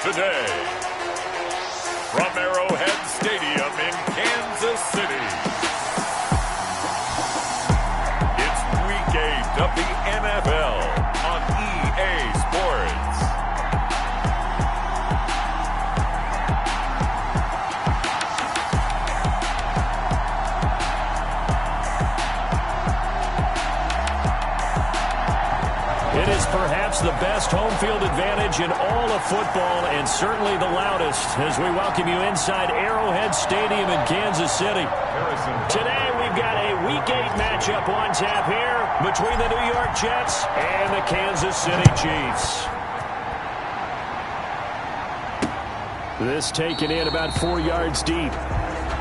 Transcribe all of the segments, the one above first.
today. From Arrowhead Stadium in Kansas City, it's Week 8 of the NFL on EA Sports. It is perhaps the best home field advantage in all of football, and certainly the loudest, as we welcome you inside Arrowhead Stadium in Kansas City. Today we've got a Week 8 matchup on tap here between the New York Jets and the Kansas City Chiefs. This taken in about 4 yards deep.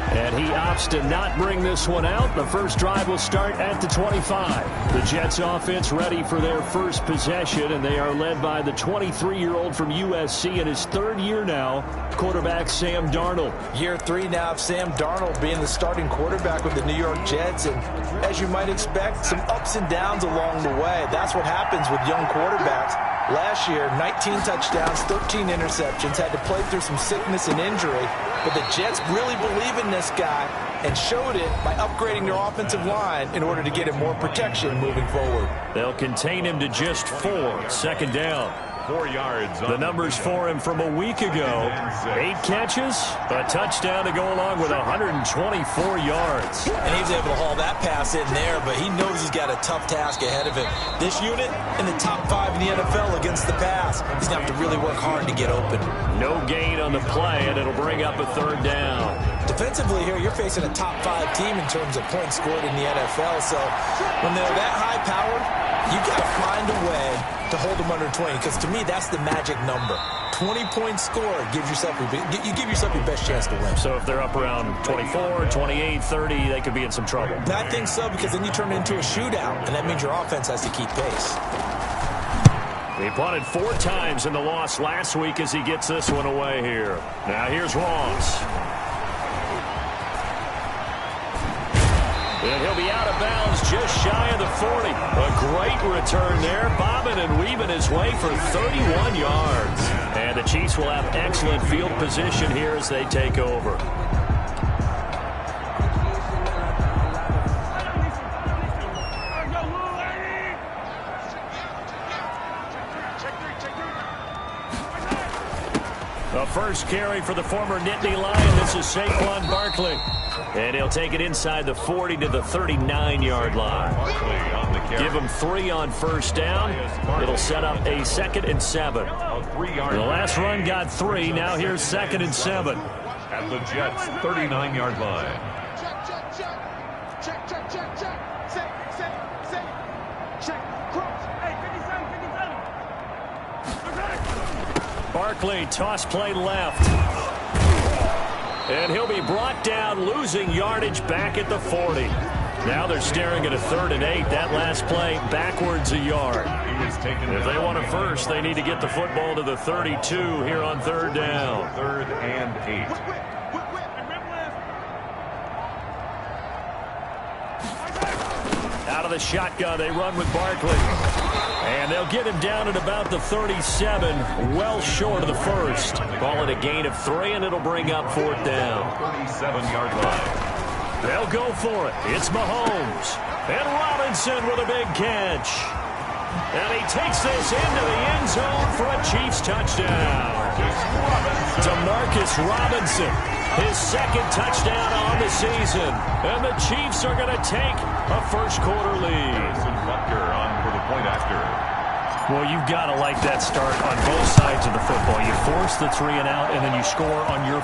And he opts to not bring this one out. The first drive will start at the 25. The Jets offense ready for their first possession, and they are led by the 23-year-old from USC in his third year now, quarterback Sam Darnold. Year 3 now of Sam Darnold being the starting quarterback with the New York Jets. And as you might expect, some ups and downs along the way. That's what happens with young quarterbacks. Last year, 19 touchdowns, 13 interceptions, had to play through some sickness and injury. But the Jets really believe in this guy and showed it by upgrading their offensive line in order to get him more protection moving forward. They'll contain him to just 4. Second down. 4 yards. The numbers for him from a week ago: 8 catches, a touchdown to go along with 124 yards. And he was able to haul that pass in there, but he knows he's got a tough task ahead of him. This unit in the top 5 in the NFL against the pass. He's going to have to really work hard to get open. No gain on the play, and it'll bring up a third down. Defensively here, you're facing a top 5 team in terms of points scored in the NFL. So when they're that high-powered, you got to find a way to hold them under 20, because to me, that's the magic number. 20-point score gives yourself you give yourself your best chance to win. So if they're up around 24, 28, 30, they could be in some trouble. I think so, because then you turn it into a shootout, and that means your offense has to keep pace. He punted 4 times in the loss last week as he gets this one away here. Now here's Ross. And he'll be out of bounds just shy of the 40. A great return there, bobbing and weaving his way for 31 yards. And the Chiefs will have excellent field position here as they take over. The first carry for the former Nittany Lion. This is Saquon Barkley. And he'll take it inside the 40 to the 39-yard line. Give him 3 on first down. It'll set up a 2nd and 7. The last run got 3. Now here's 2nd and 7. At the Jets' 39-yard line. Barkley, toss play left. And he'll be brought down, losing yardage back at the 40. Now they're staring at a 3rd and 8. That last play backwards a yard. If they want a first, they need to get the football to the 32 here on 3rd down. 3rd and 8. Out of the shotgun, they run with Barkley. And they'll get him down at about the 37, well short of the first. Call it a gain of 3, and it'll bring up 4th down. 37-yard line. They'll go for it. It's Mahomes. And Robinson with a big catch. And he takes this into the end zone for a Chiefs touchdown. DeMarcus Robinson, his 2nd touchdown on the season. And the Chiefs are going to take a first-quarter lead. On for the point after. Well, you've got to like that start on both sides of the football. You force the 3 and out, and then you score on your...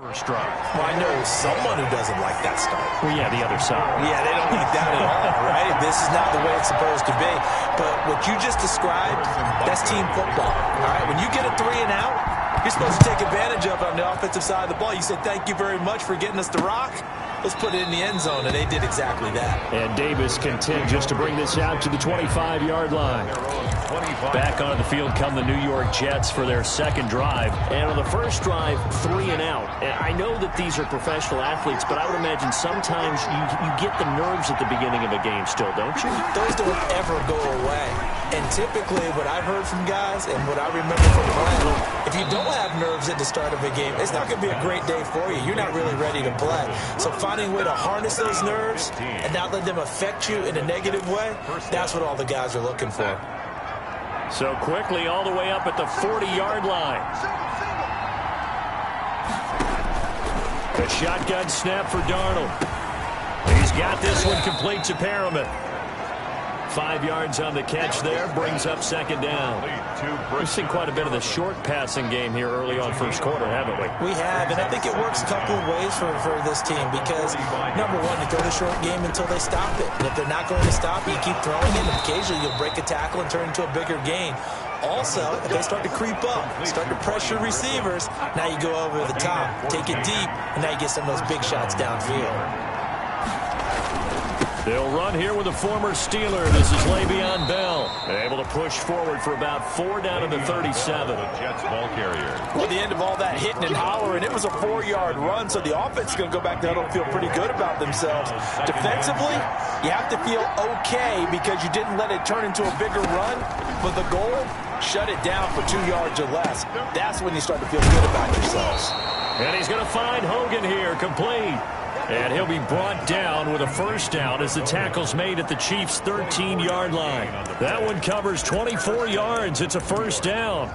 first drive. Well, I know someone who doesn't like that start. Well, yeah, the other side. Yeah, they don't like that at all, right? This is not the way it's supposed to be. But what you just described, that's team football, all right? When you get a 3 and out, you're supposed to take advantage of it on the offensive side of the ball. You said, thank you very much for getting us the rock. let's put it in the end zone, and they did exactly that. And Davis continues to bring this out to the 25-yard line. Back onto the field come the New York Jets for their second drive. And on the first drive, 3 and out. And I know that these are professional athletes, but I would imagine sometimes you get the nerves at the beginning of a game still, don't you? Those don't ever go away. And typically what I've heard from guys and what I remember from playing, if you don't have nerves at the start of a game, it's not going to be a great day for you. You're not really ready to play. So finding a way to harness those nerves and not let them affect you in a negative way, that's what all the guys are looking for. So quickly all the way up at the 40-yard line. The shotgun snap for Darnold. He's got this one complete to Perriman. 5 yards on the catch there, brings up second down. We've seen quite a bit of the short passing game here early on first quarter, haven't we? We have, and I think it works a couple of ways for this team because, number one, you throw the short game until they stop it. And if they're not going to stop it, you keep throwing it, and occasionally you'll break a tackle and turn into a bigger gain. Also, if they start to creep up, start to pressure receivers, now you go over the top, take it deep, and now you get some of those big shots downfield. They'll run here with a former Steeler. This is Le'Veon Bell. Able to push forward for about 4 down to the 37. Jets ball carrier. Well, the end of all that hitting and hollering, it was a 4-yard run, so the offense is going to go back there and feel pretty good about themselves. Defensively, you have to feel okay because you didn't let it turn into a bigger run, but the goal, shut it down for 2 yards or less. That's when you start to feel good about yourselves. And he's going to find Hogan here, complete. And he'll be brought down with a first down as the tackle's made at the Chiefs' 13-yard line. That one covers 24 yards. It's a first down.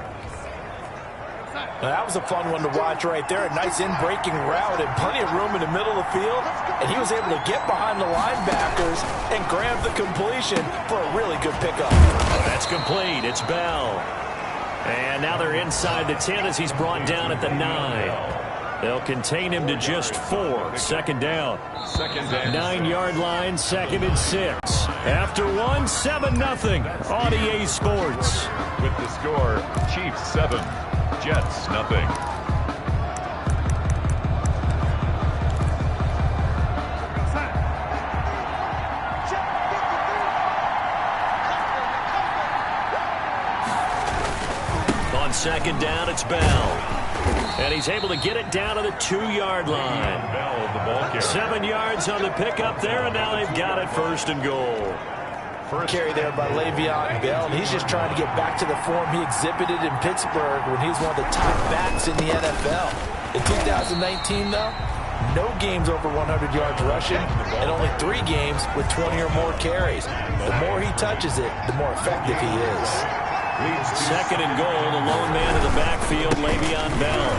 Now, that was a fun one to watch right there. A nice in-breaking route and plenty of room in the middle of the field. And he was able to get behind the linebackers and grab the completion for a really good pickup. That's complete. It's Bell. And now they're inside the 10 as he's brought down at the 9. They'll contain him to just 4. Second down. 9-yard line, 2nd and 6. After 1, 7-0 on EA Sports. With the score, Chiefs 7, Jets 0. On second down, it's Bell. And he's able to get it down to the 2-yard line. Bell, the ball carrier. 7 yards on the pickup there, and now they've got it 1st and goal. First carry there by Le'Veon Bell, and he's just trying to get back to the form he exhibited in Pittsburgh when he was one of the top backs in the NFL. In 2019, though, no games over 100 yards rushing, and only 3 games with 20 or more carries. The more he touches it, the more effective he is. 2nd and goal, the lone man in the backfield, Le'Veon Bell.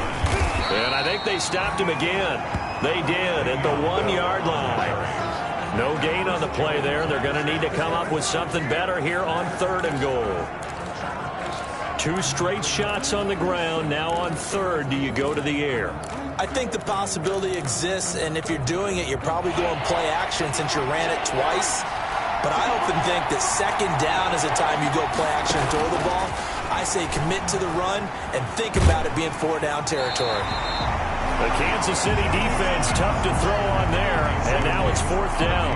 And I think they stopped him again. They did at the 1-yard line. No gain on the play there. They're going to need to come up with something better here on 3rd and goal. 2 straight shots on the ground. Now on 3rd, do you go to the air? I think the possibility exists, and if you're doing it, you're probably going play action since you ran it twice. But I often think that 2nd down is the time you go play action and throw the ball. I say commit to the run and think about it being 4-down territory. The Kansas City defense tough to throw on there, and now it's 4th down.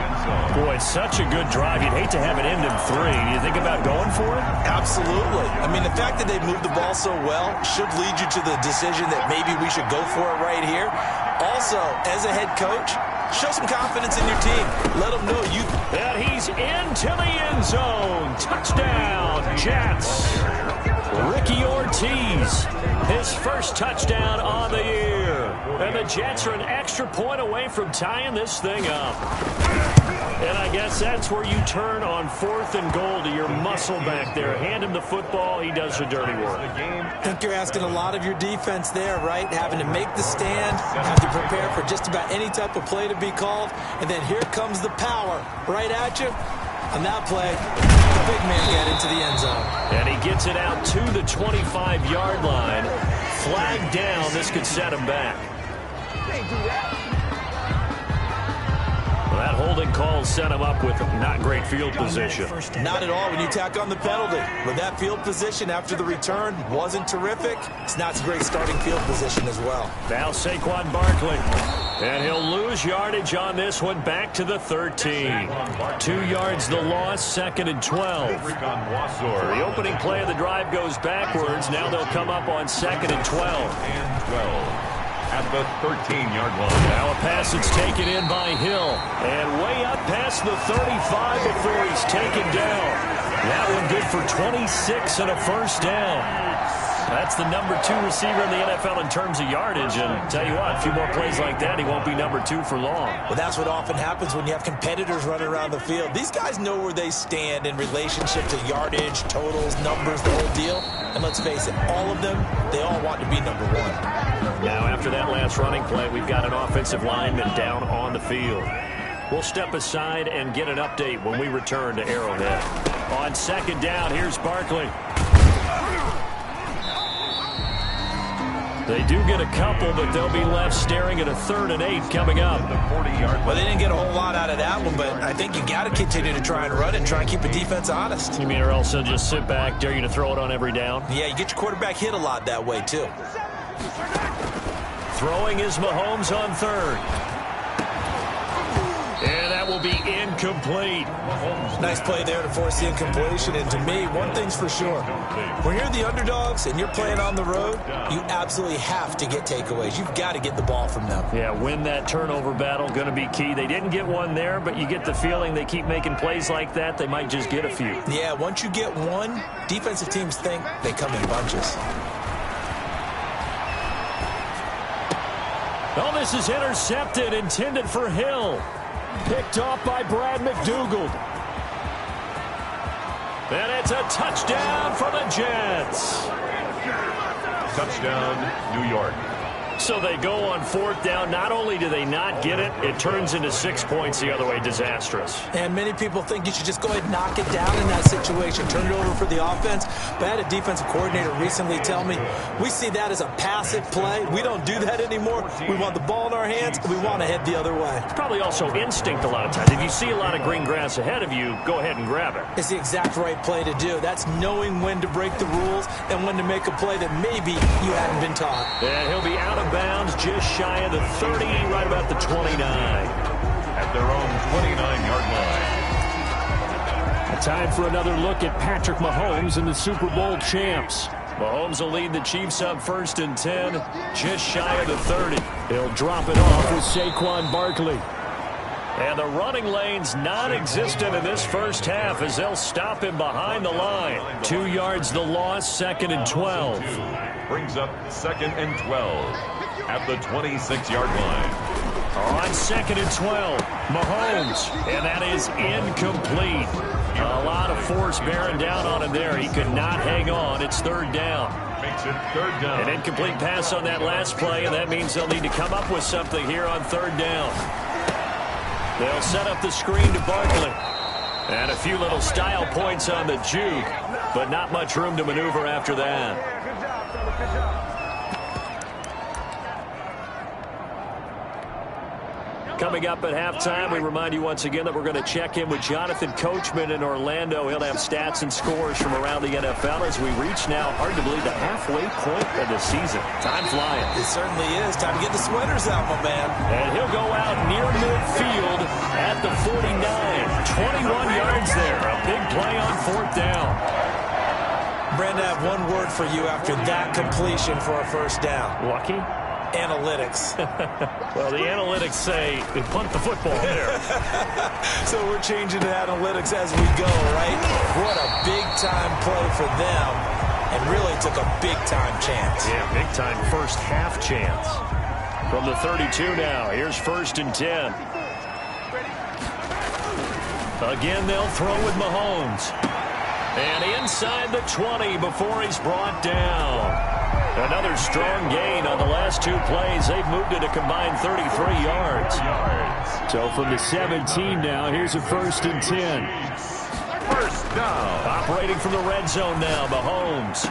Boy, it's such a good drive. You'd hate to have it end in 3. Do you think about going for it? Absolutely. I mean, the fact that they moved the ball so well should lead you to the decision that maybe we should go for it right here. Also, as a head coach, show some confidence in your team. Let them know you. And he's into the end zone. Touchdown, Jets. Ricky Ortiz, his first touchdown on the year. And the Jets are an extra point away from tying this thing up. And I guess that's where you turn on 4th and goal to your muscle back there. Hand him the football. He does the dirty work. I think you're asking a lot of your defense there, right? Having to make the stand, have to prepare for just about any type of play to be called. And then here comes the power right at you. On that play, the big man got into the end zone. And he gets it out to the 25-yard line. Flag down. This could set him back. That holding call set him up with not great field position. Not at all when you tack on the penalty. With that field position after the return wasn't terrific, it's not a great starting field position as well. Now Saquon Barkley. And he'll lose yardage on this one, back to the 13. 2 yards the loss, 2nd and 12. The opening play of the drive goes backwards. Now they'll come up on 2nd and 12. At the 13-yard line. Now a pass that's taken in by Hill. And way up past the 35 before he's taken down. That one good for 26 and a first down. That's the number 2 receiver in the NFL in terms of yardage. And tell you what, a few more plays like that, he won't be number 2 for long. Well, that's what often happens when you have competitors running around the field. These guys know where they stand in relationship to yardage, totals, numbers, the whole deal. And let's face it, all of them, they all want to be number 1. Now, after that last running play, we've got an offensive lineman down on the field. We'll step aside and get an update when we return to Arrowhead. On 2nd down, here's Barkley. They do get a couple, but they'll be left staring at a 3rd and 8 coming up. Well, they didn't get a whole lot out of that one, but I think you got to continue to try and run and try and keep the defense honest. You mean or else they'll just sit back, dare you to throw it on every down? Yeah, you get your quarterback hit a lot that way, too. Throwing is Mahomes on 3rd. And that will be incomplete. Nice play there to force the incompletion. And to me, one thing's for sure. When you're the underdogs and you're playing on the road, you absolutely have to get takeaways. You've got to get the ball from them. Yeah, win that turnover battle, going to be key. They didn't get one there, but you get the feeling they keep making plays like that, they might just get a few. Yeah, once you get one, defensive teams think they come in bunches. Oh, this is intercepted, intended for Hill. Picked off by Brad McDougald. And it's a touchdown for the Jets. Touchdown, New York. So they go on 4th down. Not only do they not get it, it turns into 6 points the other way. Disastrous. And many people think you should just go ahead and knock it down in that situation. Turn it over for the offense. But I had a defensive coordinator recently tell me, we see that as a passive play. We don't do that anymore. We want the ball in our hands, and we want to head the other way. It's probably also instinct a lot of times. If you see a lot of green grass ahead of you, go ahead and grab it. It's the exact right play to do. That's knowing when to break the rules and when to make a play that maybe you hadn't been taught. And he'll be out of bounds just shy of the 30, right about the 29. At their own 29-yard line. A time for another look at Patrick Mahomes and the Super Bowl champs. Mahomes will lead the Chiefs up 1st and 10, just shy of the 30. He'll drop it off with Saquon Barkley. And the running lane's non-existent in this first half as they'll stop him behind the line. 2 yards the loss, 2nd and 12. Brings up 2nd and 12 at the 26-yard line. On 2nd and 12, Mahomes, and that is incomplete. A lot of force bearing down on him there. He could not hang on. It's 3rd down. Makes it 3rd down. An incomplete pass on that last play, and that means they'll need to come up with something here on 3rd down. They'll set up the screen to Barkley. And a few little style points on the juke, but not much room to maneuver after that. Coming up at halftime, we remind you once again that we're going to check in with Jonathan Coachman in Orlando. He'll have stats and scores from around the NFL as we reach now, hard to believe, the halfway point of the season. Time flying. It certainly is. Time to get the sweaters out, my man. And he'll go out near midfield at the 49. 21 yards there. A big play on 4th down. Brandon, I have one word for you after that completion for a first down. Lucky? Analytics. Well, the analytics say they punt the football there. So we're changing to analytics as we go, right? What a big-time play for them, and really took a big-time chance. Yeah, big-time first half chance. From the 32 now, here's 1st and 10. Again, they'll throw with Mahomes. And inside the 20 before he's brought down. Another strong gain on the last 2 plays. They've moved it a combined 33 yards. So from the 17 now, here's a 1st and 10. First down. Operating from the red zone now, Mahomes.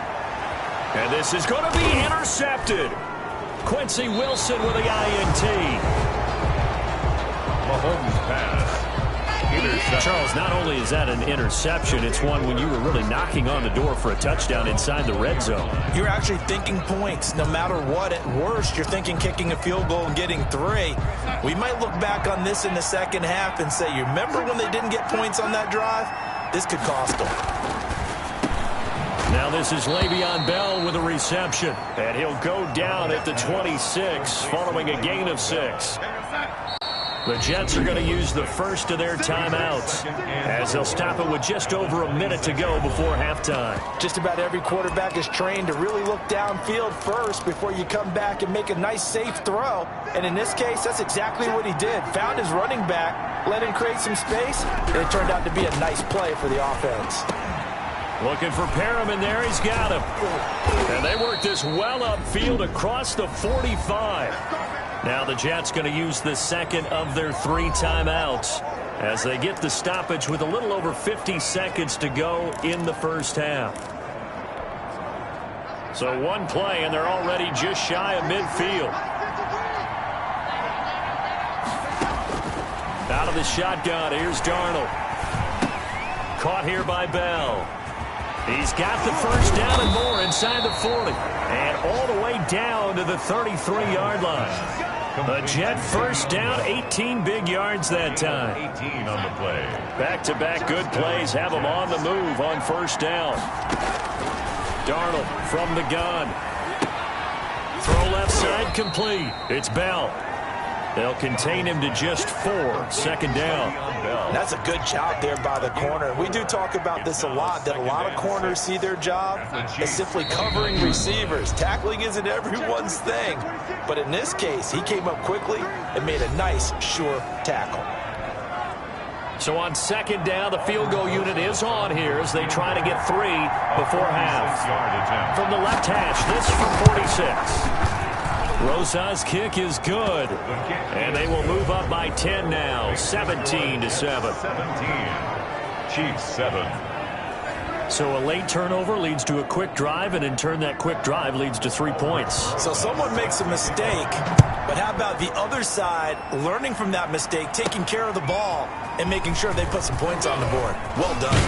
And this is going to be intercepted. Quincy Wilson with the INT. Mahomes pass interception. Charles, not only is that an interception, it's one when you were really knocking on the door for a touchdown inside the red zone. You're actually thinking points. No matter what, at worst, you're thinking kicking a field goal and getting 3. We might look back on this in the second half and say, you remember when they didn't get points on that drive? This could cost them. Now this is Le'Veon Bell with a reception, and he'll go down at the 26 following a gain of 6. The Jets are going to use the first of their timeouts as they'll stop it with just over a minute to go before halftime. Just about every quarterback is trained to really look downfield first before you come back and make a nice, safe throw. And in this case, that's exactly what he did. Found his running back, let him create some space, and it turned out to be a nice play for the offense. Looking for Perriman there. He's got him. And they work this well upfield across the 45. Now the Jets going to use the second of their 3 timeouts as they get the stoppage with a little over 50 seconds to go in the first half. So one play, and they're already just shy of midfield. Out of the shotgun, here's Darnold. Caught here by Bell. He's got the first down and more inside the 40. And all the way down to the 33-yard line. A Jet first down, 18 big yards that time. 18 on the play. Back-to-back good plays have them on the move on first down. Darnold from the gun. Throw left side complete. It's Bell. They'll contain him to just 4. Second down. That's a good job there by the corner. We do talk about this a lot, that a lot of corners see their job as simply covering receivers. Tackling isn't everyone's thing. But in this case, he came up quickly and made a nice, sure tackle. So on second down, the field goal unit is on here as they try to get 3 before half. From the left hash, this from 46. Rosa's kick is good, and they will move up by 10 now, 17-7. 17. Chiefs 7. So a late turnover leads to a quick drive, and in turn that quick drive leads to 3 points. So someone makes a mistake, but how about the other side learning from that mistake, taking care of the ball, and making sure they put some points on the board? Well done.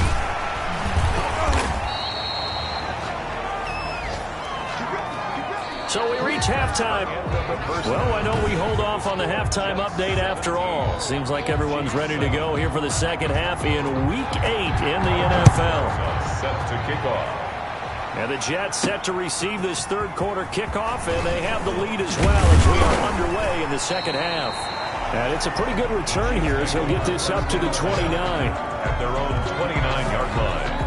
So we reach halftime. Well, I know we hold off on the halftime update after all. Seems like everyone's ready to go here for the second half in Week 8 in the NFL. Set to kick off. And the Jets set to receive this third quarter kickoff, and they have the lead as well as we are underway in the second half. And it's a pretty good return here as he'll get this up to the 29. At their own 29-yard line.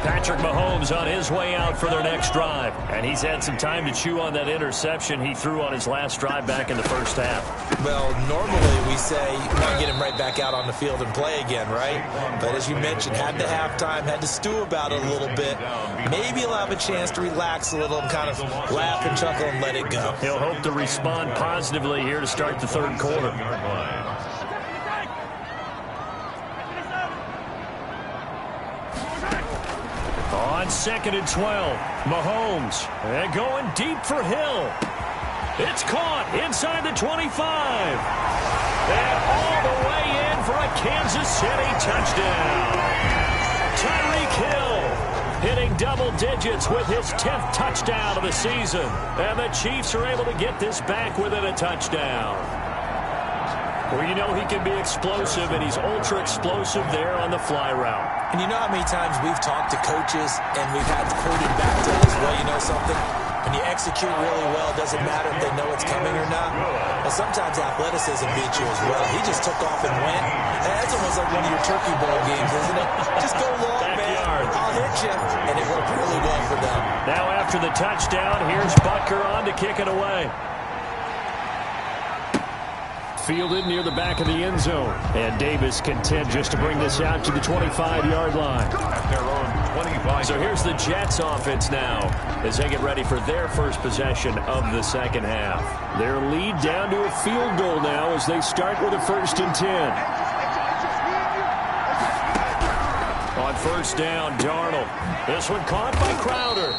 Patrick Mahomes on his way out for their next drive. And he's had some time to chew on that interception he threw on his last drive back in the first half. Well, normally we say you want to get him right back out on the field and play again, right? But as you mentioned, had the halftime, had to stew about it a little bit. Maybe he'll have a chance to relax a little and kind of laugh and chuckle and let it go. He'll hope to respond positively here to start the third quarter. On second and 12, Mahomes, and going deep for Hill. It's caught inside the 25. And all the way in for a Kansas City touchdown. Tyreek Hill hitting double digits with his 10th touchdown of the season. And the Chiefs are able to get this back within a touchdown. Well, you know he can be explosive, and he's ultra-explosive there on the fly route. And you know how many times we've talked to coaches and we've had to quote him back to us, well, you know something? When you execute really well, it doesn't matter if they know it's coming or not. But sometimes athleticism beats you as well. He just took off and went. That's almost like one of your Turkey Bowl games, isn't it? Just go long, man. I'll hit you. And it worked really well for them. Now after the touchdown, here's Butker on to kick it away. Fielded near the back of the end zone. And Davis content just to bring this out to the 25-yard line. At their own 25. So here's the Jets offense now as they get ready for their first possession of the second half. Their lead down to a field goal now as they start with a 1st and 10. On first down, Darnold. This one caught by Crowder.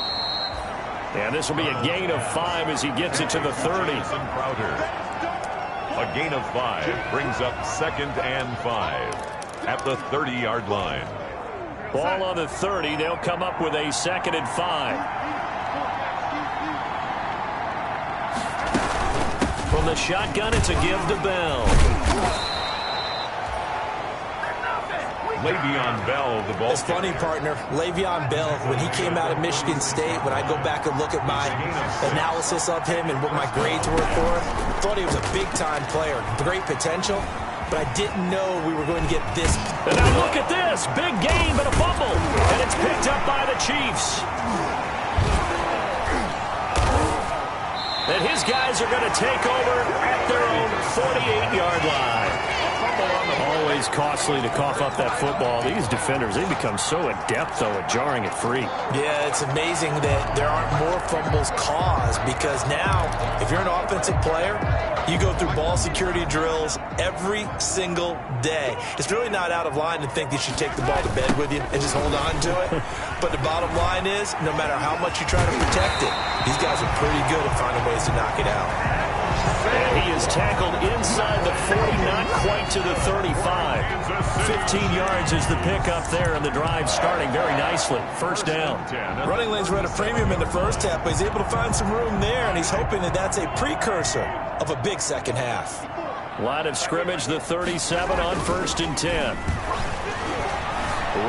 And this will be a gain of 5 as he gets it to the 30. A gain of 5 brings up 2nd and 5 at the 30-yard line. Ball on the 30. They'll come up with a 2nd and 5. From the shotgun, it's a give to Bell. Le'Veon Bell, the ball. It's funny, partner. Le'Veon Bell, when he came out of Michigan State, when I go back and look at my analysis of him and what my grades were for him, I thought he was a big-time player, great potential, but I didn't know we were going to get this. And now look at this. Big game, but a fumble. And it's picked up by the Chiefs. And his guys are going to take over at their own 48-yard line. Always costly to cough up that football. These defenders, they become so adept, though, at jarring it free. Yeah, it's amazing that there aren't more fumbles caused, because now, if you're an offensive player, you go through ball security drills every single day. It's really not out of line to think you should take the ball to bed with you and just hold on to it. But the bottom line is, no matter how much you try to protect it, these guys are pretty good at finding ways to knock it out. And he is tackled inside the 40, not quite to the 35. 15 yards is the pickup there, and the drive starting very nicely. First down. Running lanes were at a premium in the first half, but he's able to find some room there, and he's hoping that that's a precursor of a big second half. Line of scrimmage, the 37 on 1st and 10.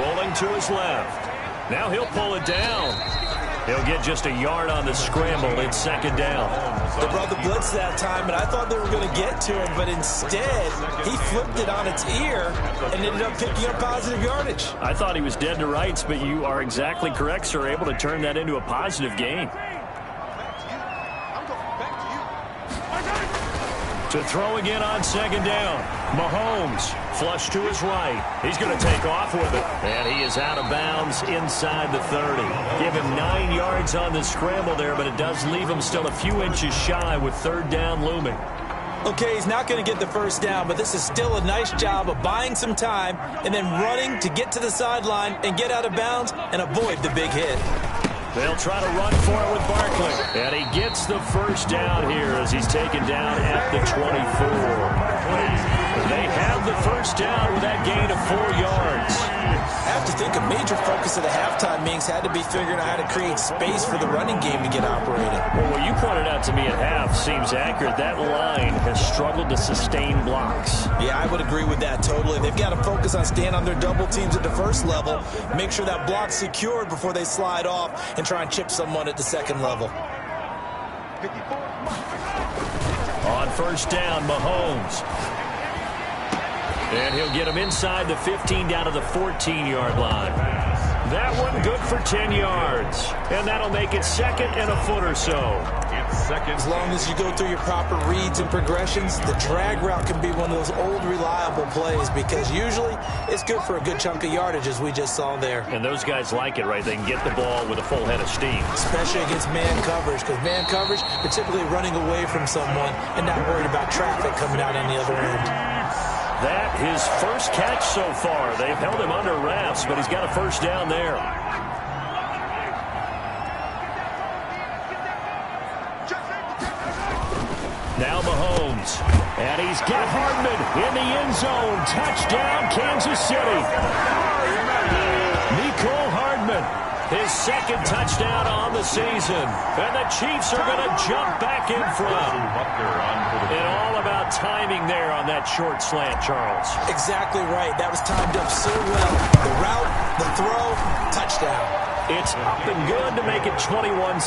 Rolling to his left. Now he'll pull it down. He'll get just a yard on the scramble. It's 2nd down. They brought the blitz that time, and I thought they were going to get to him, but instead, he flipped it on its ear and ended up picking up positive yardage. I thought he was dead to rights, but you are exactly correct, sir. Able to turn that into a positive gain. To throw again on 2nd down. Mahomes flush to his right. He's going to take off with it. And he is out of bounds inside the 30. Give him 9 yards on the scramble there, but it does leave him still a few inches shy with 3rd down looming. Okay, he's not going to get the first down, but this is still a nice job of buying some time and then running to get to the sideline and get out of bounds and avoid the big hit. They'll try to run for it with Barkley. And he gets the first down here as he's taken down at the 24. They have the first down with that gain of 4 yards. I have to think a major focus of the halftime meetings had to be figuring out how to create space for the running game to get operating. Well, what you pointed out to me at half seems accurate. That line has struggled to sustain blocks. Yeah, I would agree with that totally. They've got to focus on staying on their double teams at the first level, make sure that block's secured before they slide off and try and chip someone at the second level. On 1st down, Mahomes. And he'll get him inside the 15 down to the 14-yard line. That one good for 10 yards. And that'll make it 2nd and a foot or so. As long as you go through your proper reads and progressions, the drag route can be one of those old reliable plays because usually it's good for a good chunk of yardage, as we just saw there. And those guys like it, right? They can get the ball with a full head of steam. Especially against man coverage, because man coverage, they're typically running away from someone and not worried about traffic coming out on the other end. That his first catch so far. They've held him under wraps, but he's got a first down there. Now Mahomes. And he's got Hardman in the end zone. Touchdown, Kansas City. Nicole Hardman, his 2nd touchdown on the season. And the Chiefs are going to jump back in front. And all about timing there on that short slant, Charles. Exactly right. That was timed up so well. The route, the throw, touchdown. It's up and good to make it 21-17.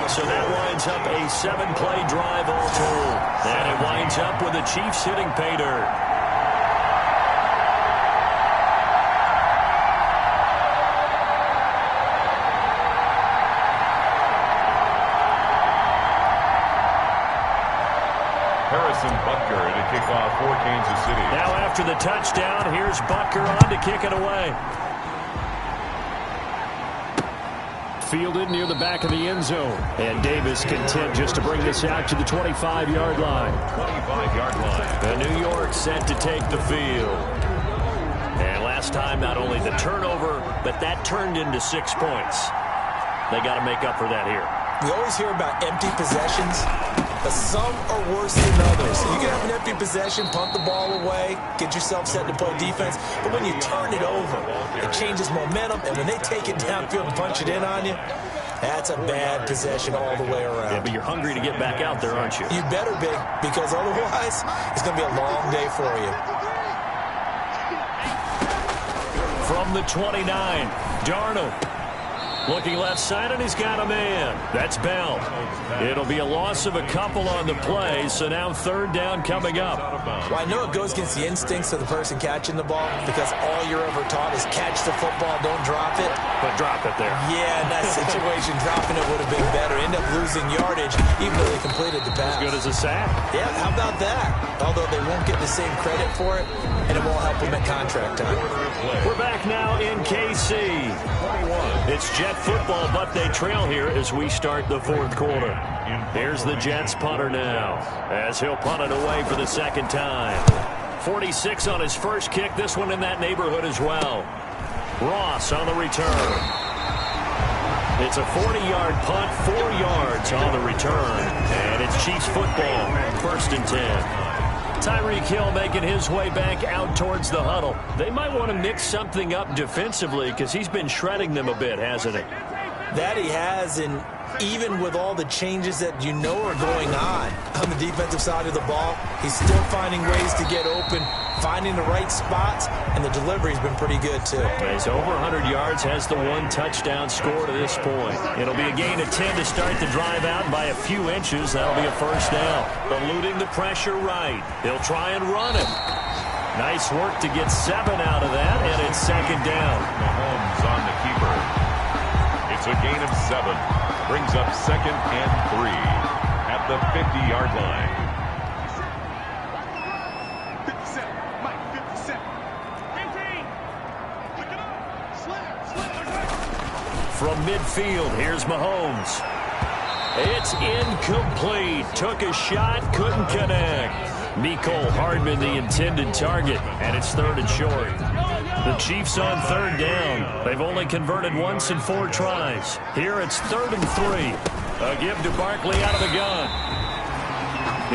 So that winds up a 7-play drive all told. And it winds up with the Chiefs hitting pay dirt. Butker to kick off for Kansas City. Now after the touchdown, here's Butker on to kick it away. Fielded near the back of the end zone. And Davis content just to bring this out to the 25-yard line. 25-yard line. The New York set to take the field. And last time, not only the turnover, but that turned into 6 points. They got to make up for that here. We always hear about empty possessions. but some are worse than others. You can have an empty possession, punt the ball away, get yourself set to play defense, but when you turn it over, it changes momentum, and when they take it downfield and punch it in on you, that's a bad possession all the way around. Yeah, but you're hungry to get back out there, aren't you? You better be, because otherwise, it's going to be a long day for you. From the 29, Darnold. Looking left side, and he's got a man. That's Bell. It'll be a loss of a couple on the play, so now third down coming up. Well, I know it goes against the instincts of the person catching the ball, because all you're ever taught is catch the football, don't drop it. But drop it there. Yeah, in that situation, dropping it would have been better. End up losing yardage, even though they completed the pass. As good as a sack. Yeah, how about that? Although they won't get the same credit for it, and it won't help them at contract time. We're back now in KC. It's Jet football, but they trail here as we start the fourth quarter. Here's the Jets punter now, as he'll punt it away for the second time. 46 on his first kick, this one in that neighborhood as well. Ross on the return. It's a 40-yard punt, 4 yards on the return, and it's Chiefs football, first and 10. Tyreek Hill making his way back out towards the huddle. They might want to mix something up defensively because he's been shredding them a bit, hasn't he? That he has, and even with all the changes that you know are going on the defensive side of the ball, he's still finding ways to get open, finding the right spots, and the delivery's been pretty good, too. He's over 100 yards, has the 1 touchdown score to this point. It'll be a gain of 10 to start the drive out by a few inches. That'll be a first down. Eluding the pressure right. He'll try and run it. Nice work to get 7 out of that, and it's second down. Mahomes on the keeper. It's a gain of 7. Brings up second and 3 at the 50-yard line. 57. Mike, 57. 15. From midfield, here's Mahomes. It's incomplete. Took a shot, couldn't connect. Mecole Hardman, the intended target, and it's third and short. The Chiefs on third down. They've only converted once in 4 tries. Here it's third and 3. A give to Barkley out of the gun.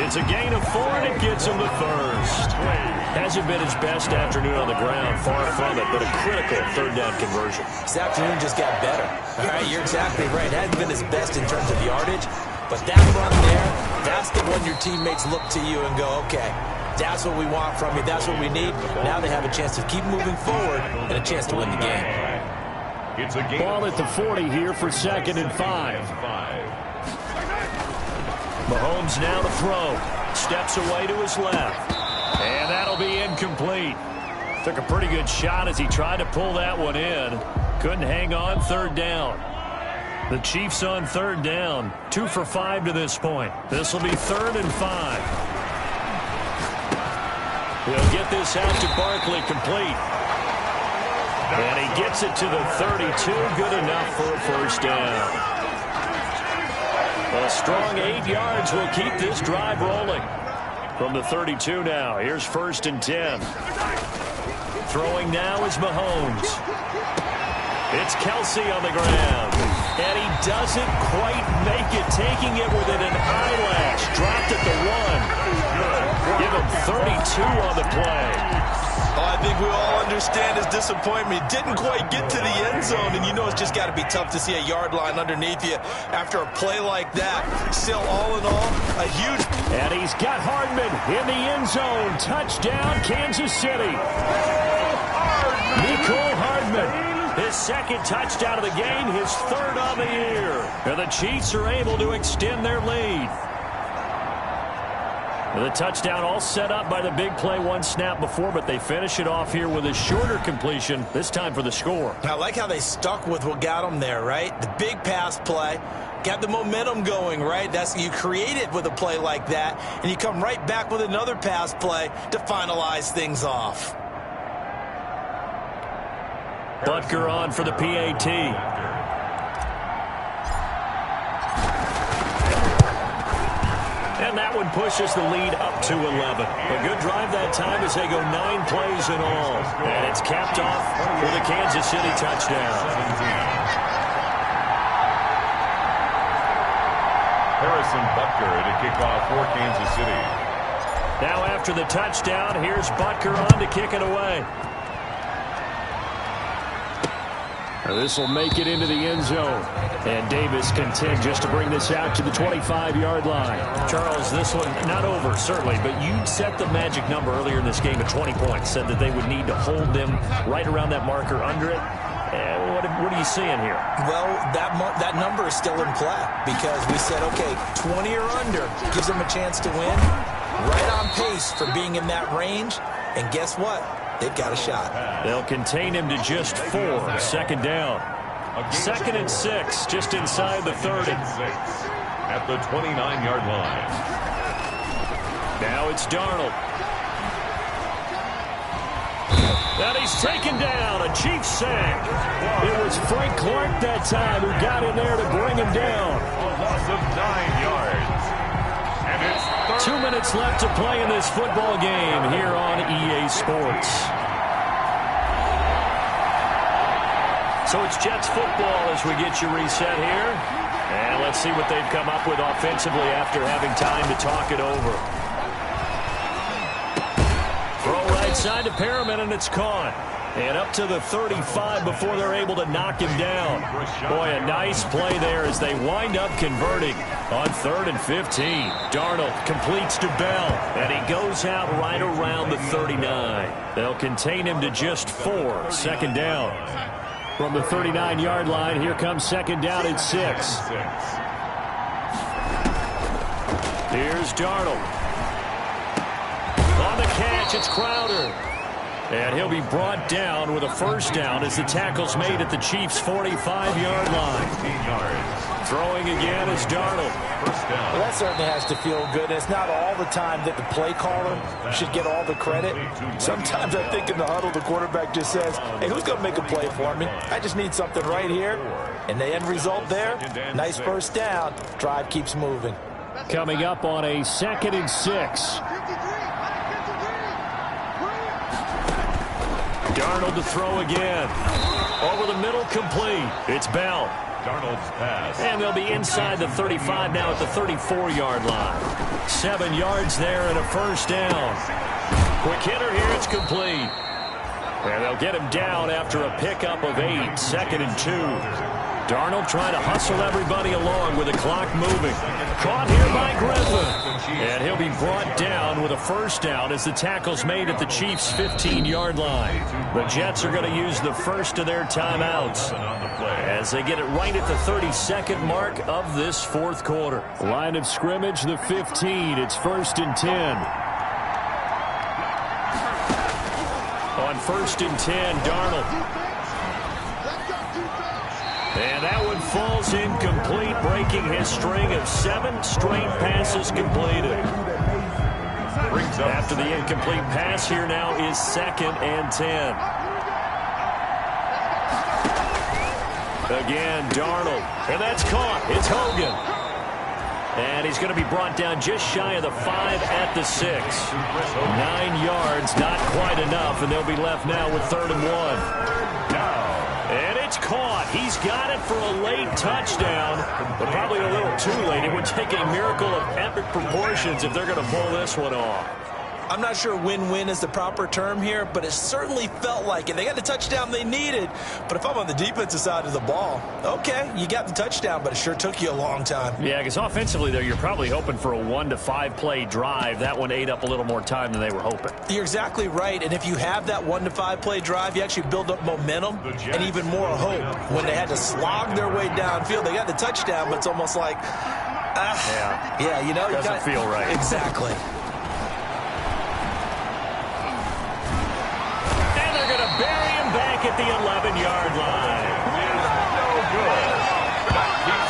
It's a gain of 4, and it gets him the first. Hasn't been his best afternoon on the ground, far from it, but a critical third down conversion. This afternoon just got better. All right, you're exactly right. Hasn't been his best in terms of yardage, but that run there, that's the one your teammates look to you and go, okay, that's what we want from you. That's what we need. Now they have a chance to keep moving forward and a chance to win the game. It's a game. Ball at the 40 here for second and 5. Mahomes now to throw. Steps away to his left. And that'll be incomplete. Took a pretty good shot as he tried to pull that one in. Couldn't hang on third down. The Chiefs on third down. 2 for 5 to this point. This will be third and 5. He'll get this out to Barkley complete. And he gets it to the 32. Good enough for a first down. A strong 8 yards will keep this drive rolling. From the 32 now, here's first and 10. Throwing now is Mahomes. It's Kelsey on the ground. And he doesn't quite make it, taking it within an eyelash. Dropped at the 1. Give him 32 on the play. Oh, I think we all understand his disappointment. Didn't quite get to the end zone, and you know it's just got to be tough to see a yard line underneath you after a play like that. Still, all in all, a huge... And he's got Hardman in the end zone. Touchdown, Kansas City. Mecole Hardman. His second touchdown of the game, his third on the year. And the Chiefs are able to extend their lead. The touchdown all set up by the big play one snap before, but they finish it off here with a shorter completion, this time for the score. I like how they stuck with what got them there, right? The big pass play, got the momentum going, right? That's you create it with a play like that, and you come right back with another pass play to finalize things off. Butker on for the PAT. And that one pushes the lead up to 11. A good drive that time as they go 9 plays in all. And it's capped off with a Kansas City touchdown. Harrison Butker to kick off for Kansas City. Now after the touchdown, here's Butker on to kick it away. This will make it into the end zone. And Davis contend just to bring this out to the 25-yard line. Charles, this one not over, certainly, but you set the magic number earlier in this game at 20 points. Said that they would need to hold them right around that marker under it. What are you seeing here? Well, that number is still in play because we said, okay, 20 or under gives them a chance to win. Right on pace for being in that range. And guess what? They've got a shot. They'll contain him to just 4. Second down. 2nd and 6, just inside the 30. At the 29-yard line. Now it's Darnold. And he's taken down. A Chiefs sack. It was Frank Clark that time who got in there to bring him down. A loss of 9 yards. And it's 2 minutes left to play in this football game here on EA Sports. So it's Jets football as we get you reset here. And let's see what they've come up with offensively after having time to talk it over. Throw right side to Perriman, and it's caught. And up to the 35 before they're able to knock him down. Boy, a nice play there as they wind up converting on 3rd and 15. Darnold completes to Bell, and he goes out right around the 39. They'll contain him to just 4. Second down. From the 39-yard line, here comes second down at 6. Here's Darnold. On the catch, it's Crowder. And he'll be brought down with a first down as the tackle's made at the Chiefs' 45-yard line. Throwing again is Darnold. Well, that certainly has to feel good. It's not all the time that the play caller should get all the credit. Sometimes I think in the huddle, the quarterback just says, hey, who's going to make a play for me? I just need something right here. And the end result there, nice first down. Drive keeps moving. Coming up on a 2nd and 6. Darnold to throw again. Over the middle, complete. It's Bell. Darnold's pass. And they'll be inside the 35 now at the 34-yard line. 7 yards there and a first down. Quick hitter here, it's complete. And they'll get him down after a pickup of 8. 2nd and 2. Darnold trying to hustle everybody along with the clock moving. Caught here by Griffin. And he'll be brought down with a first down as the tackle's made at the Chiefs' 15-yard line. The Jets are going to use the first of their timeouts as they get it right at the 32nd mark of this 4th quarter. Line of scrimmage, the 15. It's 1st and 10. On 1st and 10, Darnold. And that one falls incomplete, breaking his string of 7 straight passes completed. After the incomplete pass, here now is 2nd and 10. Again, Darnold. And that's caught. It's Hogan. And he's going to be brought down just shy of the 5 at the 6. 9 yards, not quite enough, and they'll be left now with 3rd and 1. And it's caught. He's got it for a late touchdown, but probably a little too late. It would take a miracle of epic proportions if they're going to pull this one off. I'm not sure win-win is the proper term here, but it certainly felt like it. They got the touchdown they needed, but if I'm on the defensive side of the ball, okay, you got the touchdown, but it sure took you a long time. Yeah, because offensively, though, you're probably hoping for a 1 to 5 play drive. That one ate up a little more time than they were hoping. You're exactly right, and if you have that 1 to 5 play drive, you actually build up momentum and even more hope. When they had to slog their way downfield, they got the touchdown, but it's almost like, yeah, you know, doesn't feel right. Exactly. At the 11-yard line. No good.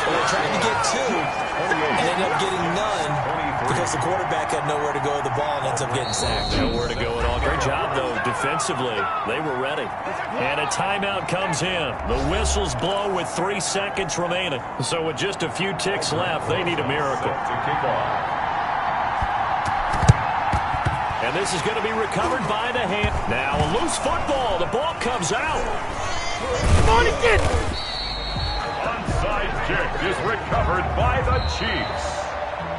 Well, they tried to get 2 and ended up getting none because the quarterback had nowhere to go with the ball and ends up getting sacked. Nowhere to go at all. Great job, though, defensively. They were ready. And a timeout comes in. The whistles blow with 3 seconds remaining. So with just a few ticks left, they need a miracle. To kick off. And this is going to be recovered by the hand. Now a loose football. The ball comes out. On again. Onside kick is recovered by the Chiefs.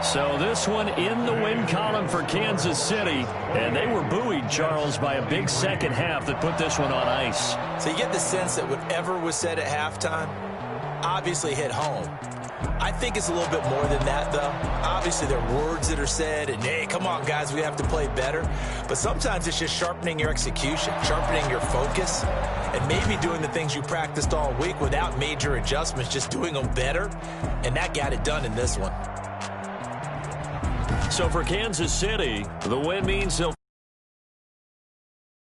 So this one in the win column for Kansas City. And they were buoyed, Charles, by a big second half that put this one on ice. So you get the sense that whatever was said at halftime obviously hit home. I think it's a little bit more than that, though. Obviously, there are words that are said, and, hey, come on, guys, we have to play better. But sometimes it's just sharpening your execution, sharpening your focus, and maybe doing the things you practiced all week without major adjustments, just doing them better. And that got it done in this one. So for Kansas City, the win means they'll